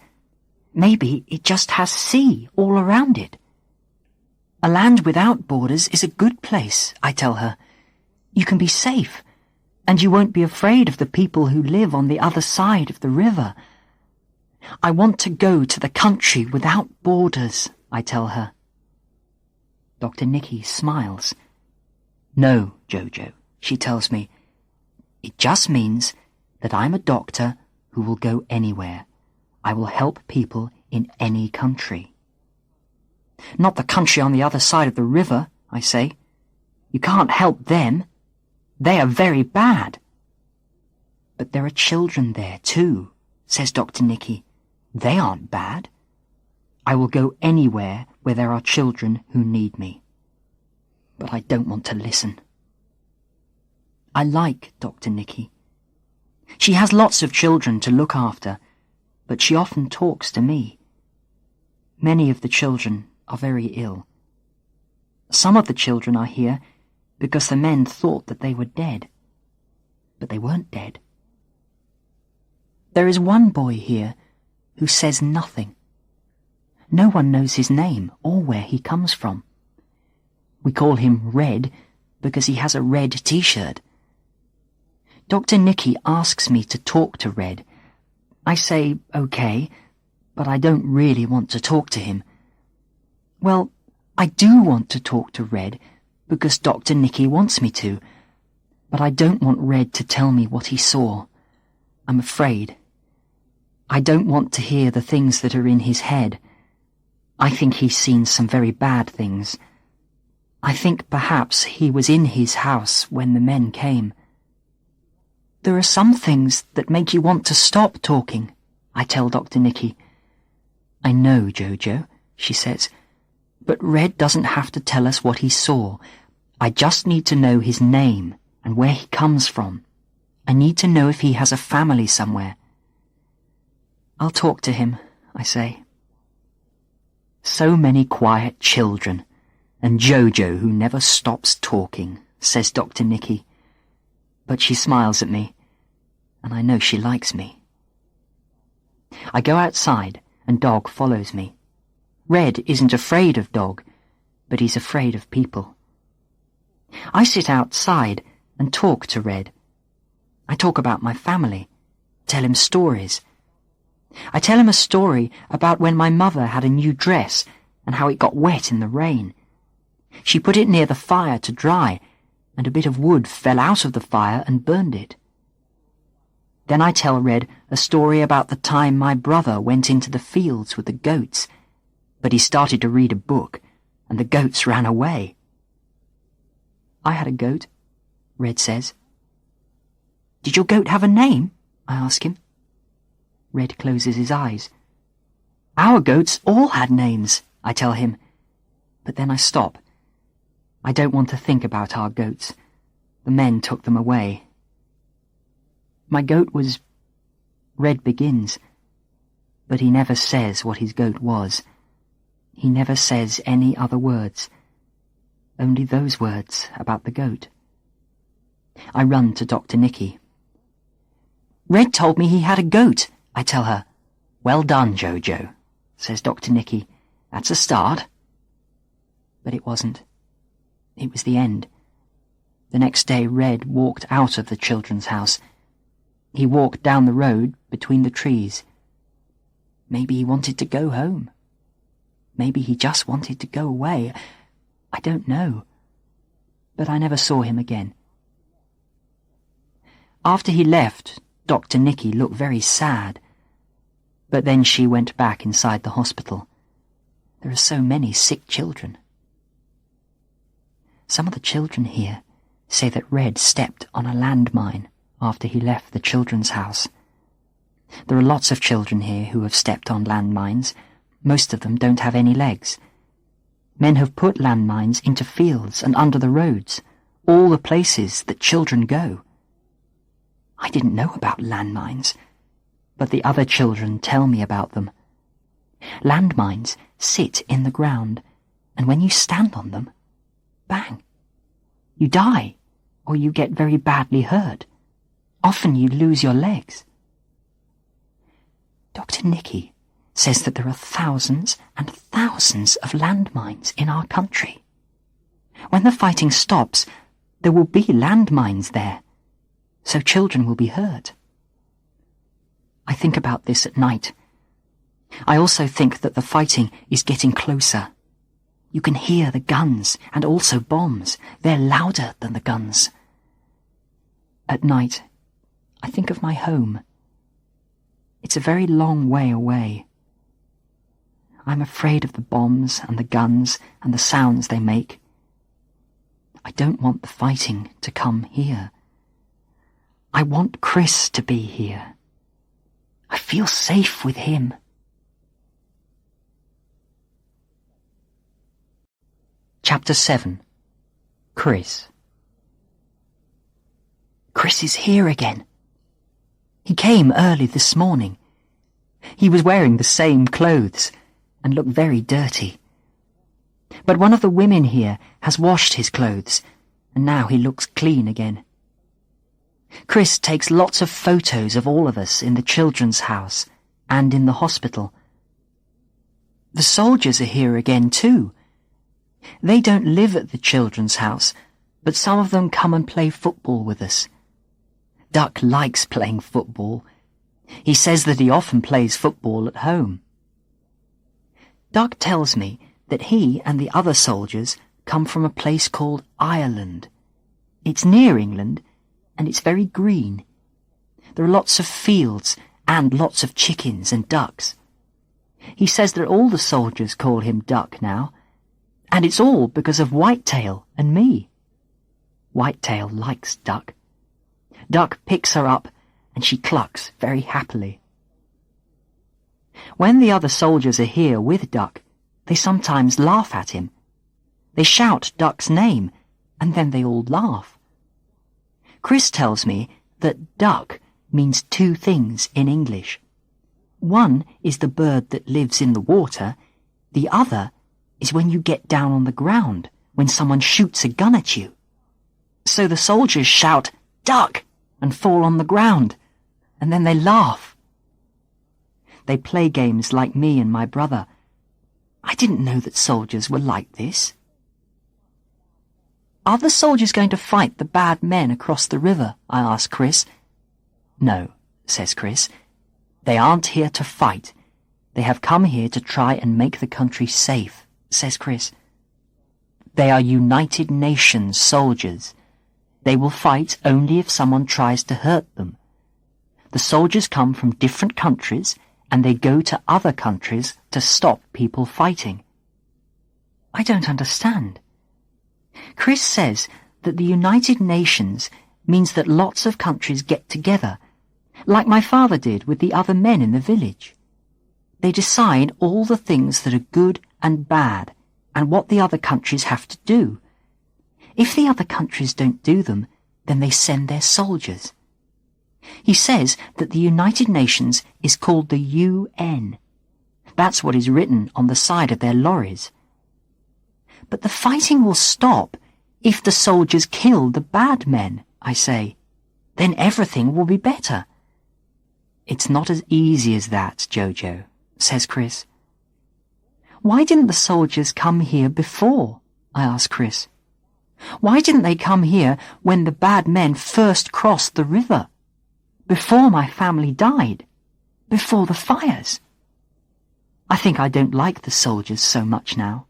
Maybe it just has sea all around it. A land without borders is a good place, I tell her. You can be safe, and you won't be afraid of the people who live on the other side of the river. I want to go to the country without borders, I tell her. Dr. Nicky smiles. No, Jojo, she tells me. It just means that I'm a doctor who will go anywhere. I will help people in any country. Not the country on the other side of the river, I say. You can't help them. They are very bad. But there are children there too, says Dr. Nicky. They aren't bad. I will go anywhere where there are children who need me. But I don't want to listen. I like Dr. Nicky. She has lots of children to look after, but she often talks to me. Many of the children are very ill. Some of the children are here because the men thought that they were dead, but they weren't dead. There is one boy here who says nothing. No one knows his name or where he comes from. We call him Red because he has a red t-shirt. Dr. Nicky asks me to talk to Red. I say, okay, but I don't really want to talk to him. Well, I do want to talk to Red because Dr. Nicky wants me to, but I don't want Red to tell me what he saw. I'm afraid. I don't want to hear the things that are in his head. I think he's seen some very bad things. I think perhaps he was in his house when the men came. There are some things that make you want to stop talking, I tell Dr. Nicky. I know, Jojo, she says, but Red doesn't have to tell us what he saw. I just need to know his name and where he comes from. I need to know if he has a family somewhere. I'll talk to him, I say. So many quiet children, and Jojo who never stops talking, says Dr. Nicky. But she smiles at me, and I know she likes me. I go outside, and Dog follows me. Red isn't afraid of Dog, but he's afraid of people. I sit outside and talk to Red. I talk about my family, tell him stories. I tell him a story about when my mother had a new dress and how it got wet in the rain. She put it near the fire to dry, and a bit of wood fell out of the fire and burned it. Then I tell Red a story about the time my brother went into the fields with the goats, but he started to read a book, and the goats ran away. I had a goat, Red says. Did your goat have a name? I ask him. Red closes his eyes. Our goats all had names, I tell him. But then I stop. I don't want to think about our goats. The men took them away. My goat was... Red begins, but he never says what his goat was. He never says any other words, only those words about the goat. I run to Dr. Nicky. Red told me he had a goat, I tell her. Well done, Jojo, says Dr. Nicky. That's a start. But it wasn't. It was the end. The next day Red walked out of the children's house. He walked down the road between the trees. Maybe he wanted to go home. Maybe he just wanted to go away. I don't know. But I never saw him again. After he left, Dr. Nicky looked very sad. But then she went back inside the hospital. There are so many sick children. Some of the children here say that Red stepped on a landmine after he left the children's house. There are lots of children here who have stepped on landmines. Most of them don't have any legs. Men have put landmines into fields and under the roads, all the places that children go. I didn't know about landmines, but the other children tell me about them. Landmines sit in the ground, and when you stand on them, bang, you die, or you get very badly hurt. Often you lose your legs. Dr. Nicky says that there are thousands and thousands of landmines in our country. When the fighting stops, there will be landmines there, so children will be hurt. I think about this at night. I also think that the fighting is getting closer. You can hear the guns and also bombs. They're louder than the guns. At night, I think of my home. It's a very long way away. I'm afraid of the bombs and the guns and the sounds they make. I don't want the fighting to come here. I want Chris to be here. I feel safe with him. Chapter 7. Chris. Chris is here again. He came early this morning. He was wearing the same clothes and looked very dirty. But one of the women here has washed his clothes, and now he looks clean again. Chris takes lots of photos of all of us in the children's house and in the hospital. The soldiers are here again too. They don't live at the children's house, but some of them come and play football with us. Duck likes playing football. He says that he often plays football at home. Duck tells me that he and the other soldiers come from a place called Ireland. It's near England, and it's very green. There are lots of fields and lots of chickens and ducks. He says that all the soldiers call him Duck now, and it's all because of Whitetail and me. Whitetail likes Duck. Duck picks her up, and she clucks very happily. When the other soldiers are here with Duck, they sometimes laugh at him. They shout Duck's name, and then they all laugh. Chris tells me that duck means two things in English. One is the bird that lives in the water. The other is when you get down on the ground, when someone shoots a gun at you. So the soldiers shout, "Duck!" and fall on the ground, and then they laugh. They play games like me and my brother. I didn't know that soldiers were like this. Are the soldiers going to fight the bad men across the river? I ask Chris. No, says Chris. They aren't here to fight. They have come here to try and make the country safe, says Chris. They are United Nations soldiers. They will fight only if someone tries to hurt them. The soldiers come from different countries, and they go to other countries to stop people fighting. I don't understand. Chris says that the United Nations means that lots of countries get together, like my father did with the other men in the village. They decide all the things that are good and bad, and what the other countries have to do. If the other countries don't do them, then they send their soldiers. He says that the United Nations is called the UN. That's what is written on the side of their lorries. But the fighting will stop if the soldiers kill the bad men, I say. Then everything will be better. It's not as easy as that, Jojo, says Chris. Why didn't the soldiers come here before? I ask Chris. Why didn't they come here when the bad men first crossed the river? Before my family died? Before the fires? I think I don't like the soldiers so much now.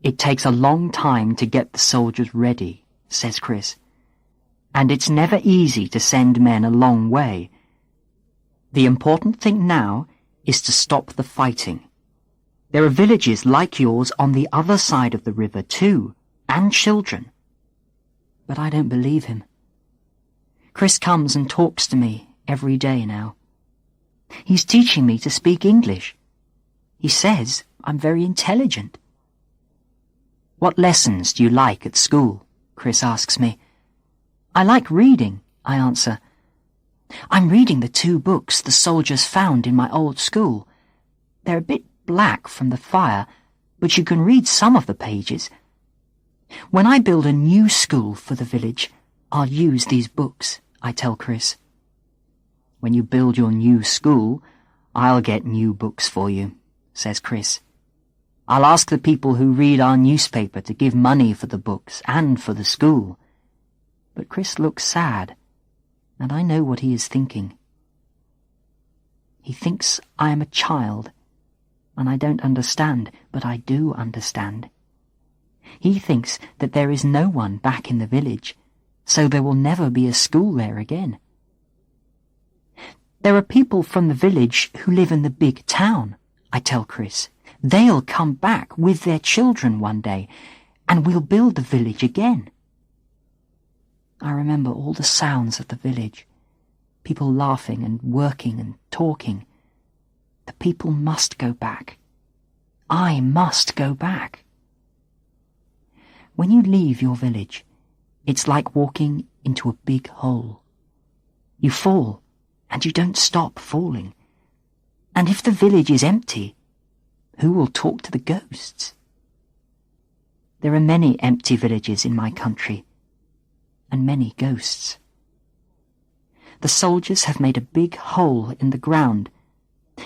It takes a long time to get the soldiers ready, says Chris. And it's never easy to send men a long way. The important thing now is to stop the fighting. There are villages like yours on the other side of the river too, and children. But I don't believe him. Chris comes and talks to me every day now. He's teaching me to speak English. He says I'm very intelligent. What lessons do you like at school? Chris asks me. I like reading, I answer. I'm reading the 2 books the soldiers found in my old school. They're a bit black from the fire, but you can read some of the pages. When I build a new school for the village, I'll use these books, I tell Chris. When you build your new school, I'll get new books for you, says Chris. I'll ask the people who read our newspaper to give money for the books and for the school. But Chris looks sad, and I know what he is thinking. He thinks I am a child, and I don't understand, but I do understand. He thinks that there is no one back in the village, so there will never be a school there again. There are people from the village who live in the big town, I tell Chris. They'll come back with their children one day, and we'll build the village again. I remember all the sounds of the village, people laughing and working and talking. The people must go back. I must go back. When you leave your village, it's like walking into a big hole. You fall, and you don't stop falling. And if the village is empty, who will talk to the ghosts? There are many empty villages in my country, and many ghosts. The soldiers have made a big hole in the ground,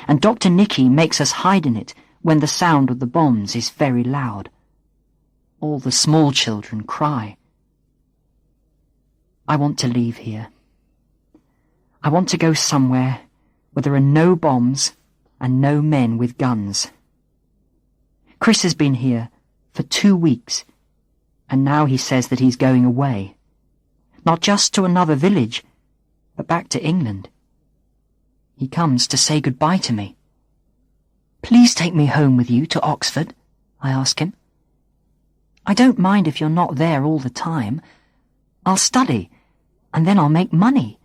and Dr. Nicky makes us hide in it when the sound of the bombs is very loud. All the small children cry. I want to leave here. I want to go somewhere where there are no bombs and no men with guns. Chris has been here for 2 weeks, and now he says that he's going away. Not just to another village, but back to England. He comes to say goodbye to me. Please take me home with you to Oxford, I ask him. I don't mind if you're not there all the time. I'll study, and then I'll make money.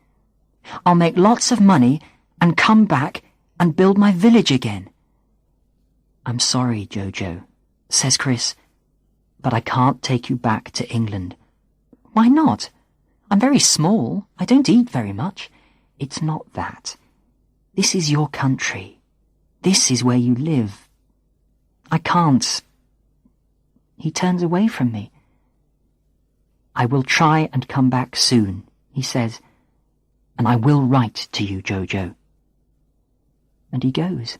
I'll make lots of money and come back and build my village again. I'm sorry, Jojo, says Chris, but I can't take you back to England. Why not? I'm very small. I don't eat very much. It's not that. This is your country. This is where you live. I can't. He turns away from me. I will try and come back soon, he says, and I will write to you, Jojo. And he goes.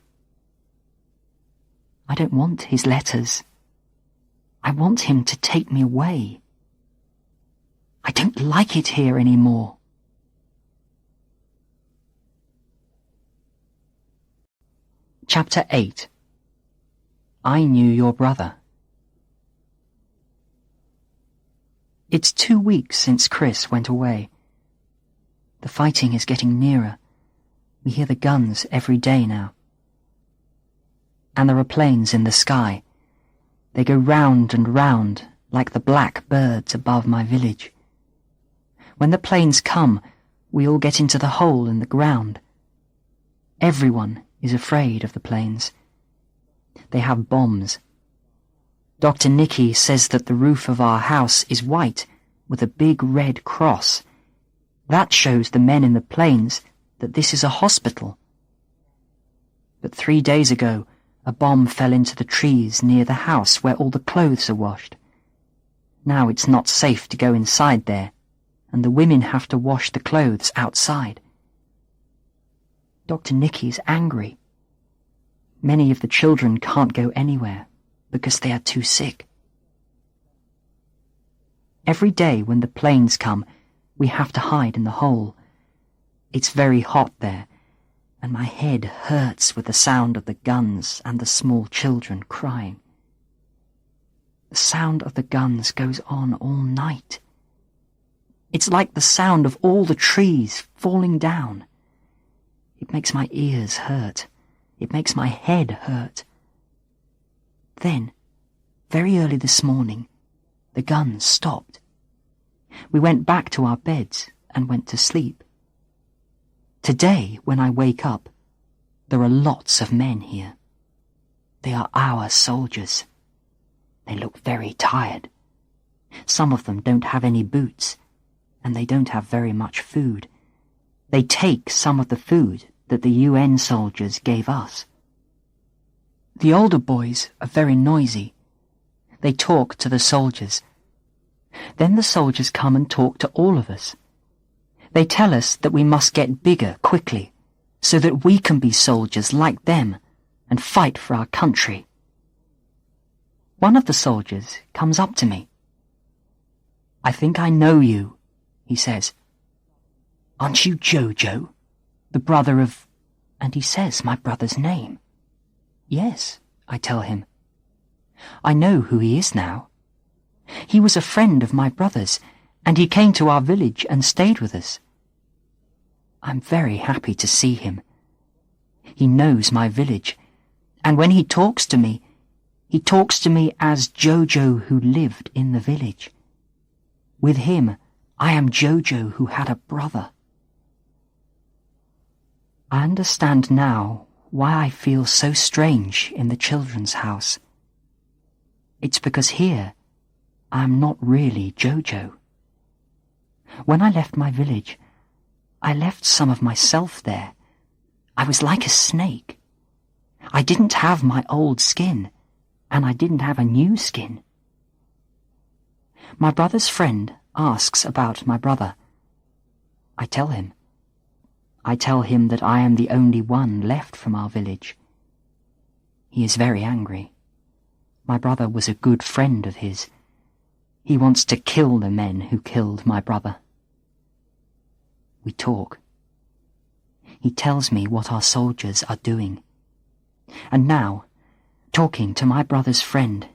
I don't want his letters. I want him to take me away. I don't like it here anymore. Chapter 8. I Knew Your Brother. It's 2 weeks since Chris went away. The fighting is getting nearer. We hear the guns every day now. And there are planes in the sky. They go round and round like the black birds above my village. When the planes come, we all get into the hole in the ground. Everyone is afraid of the planes. They have bombs. Dr. Nicky says that the roof of our house is white with a big red cross. That shows the men in the planes that this is a hospital. But 3 days ago, a bomb fell into the trees near the house where all the clothes are washed. Now it's not safe to go inside there, and the women have to wash the clothes outside. Dr. Nicky's angry. Many of the children can't go anywhere because they are too sick. Every day when the planes come, we have to hide in the hole. It's very hot there, and my head hurts with the sound of the guns and the small children crying. The sound of the guns goes on all night. It's like the sound of all the trees falling down. It makes my ears hurt. It makes my head hurt. Then, very early this morning, the guns stopped. We went back to our beds and went to sleep. Today, when I wake up, there are lots of men here. They are our soldiers. They look very tired. Some of them don't have any boots, and they don't have very much food. They take some of the food that the UN soldiers gave us. The older boys are very noisy. They talk to the soldiers. Then the soldiers come and talk to all of us. They tell us that we must get bigger quickly, so that we can be soldiers like them and fight for our country. One of the soldiers comes up to me. "I think I know you," he says. "Aren't you Jojo, the brother of—" and he says my brother's name. "Yes," I tell him. I know who he is now. He was a friend of my brother's, and he came to our village and stayed with us. I'm very happy to see him. He knows my village, and when he talks to me as Jojo who lived in the village. With him, I am Jojo who had a brother. I understand now why I feel so strange in the children's house. It's because here I am not really Jojo. When I left my village, I left some of myself there. I was like a snake. I didn't have my old skin, and I didn't have a new skin. My brother's friend asks about my brother. I tell him. I tell him that I am the only one left from our village. He is very angry. My brother was a good friend of his. He wants to kill the men who killed my brother. We talk. He tells me what our soldiers are doing. And now, talking to my brother's friend,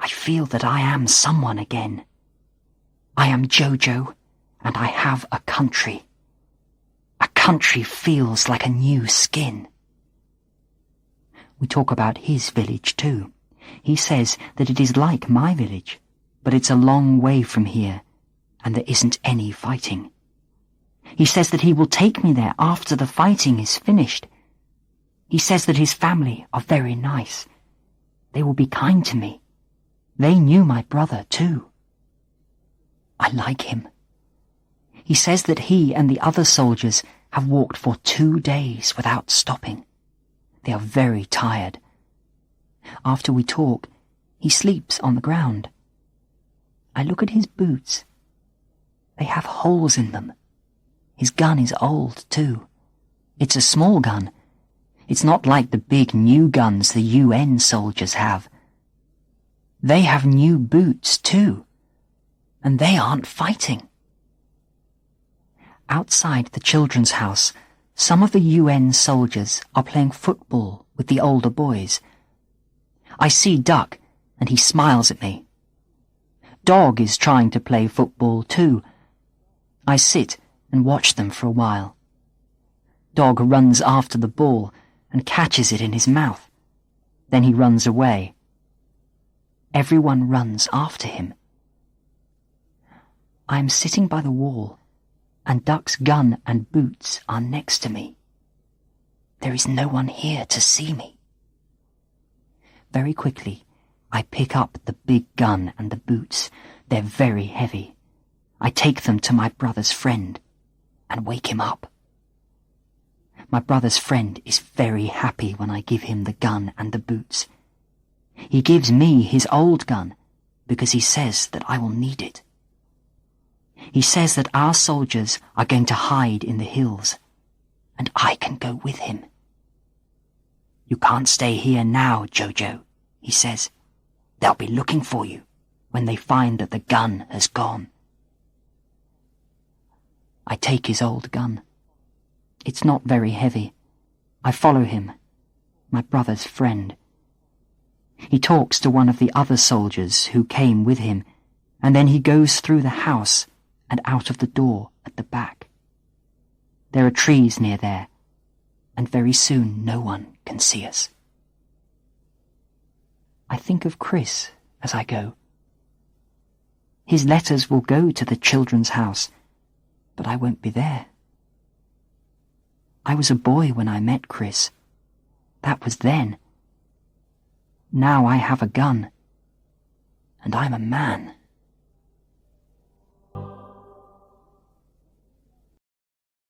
I feel that I am someone again. I am Jojo, and I have a country. A country feels like a new skin. We talk about his village too. He says that it is like my village, but it's a long way from here, and there isn't any fighting. He says that he will take me there after the fighting is finished. He says that his family are very nice. They will be kind to me. They knew my brother too. I like him. He says that he and the other soldiers have walked for 2 days without stopping. They are very tired. After we talk, he sleeps on the ground. I look at his boots. They have holes in them. His gun is old, too. It's a small gun. It's not like the big new guns the UN soldiers have. They have new boots, too. And they aren't fighting. Outside the children's house, some of the UN soldiers are playing football with the older boys. I see Duck, and he smiles at me. Dog is trying to play football, too. I sit and watch them for a while. Dog runs after the ball and catches it in his mouth. Then he runs away. Everyone runs after him. I am sitting by the wall, and Duck's gun and boots are next to me. There is no one here to see me. Very quickly, I pick up the big gun and the boots. They're very heavy. I take them to my brother's friend and wake him up. My brother's friend is very happy when I give him the gun and the boots. He gives me his old gun because he says that I will need it. He says that our soldiers are going to hide in the hills, and I can go with him. "You can't stay here now, Jojo," he says. "They'll be looking for you when they find that the gun has gone." I take his old gun. It's not very heavy. I follow him, my brother's friend. He talks to one of the other soldiers who came with him, and then he goes through the house and out of the door at the back. There are trees near there, and very soon no one can see us. I think of Chris as I go. His letters will go to the children's house, but I won't be there. I was a boy when I met Chris. That was then. Now I have a gun, and I'm a man.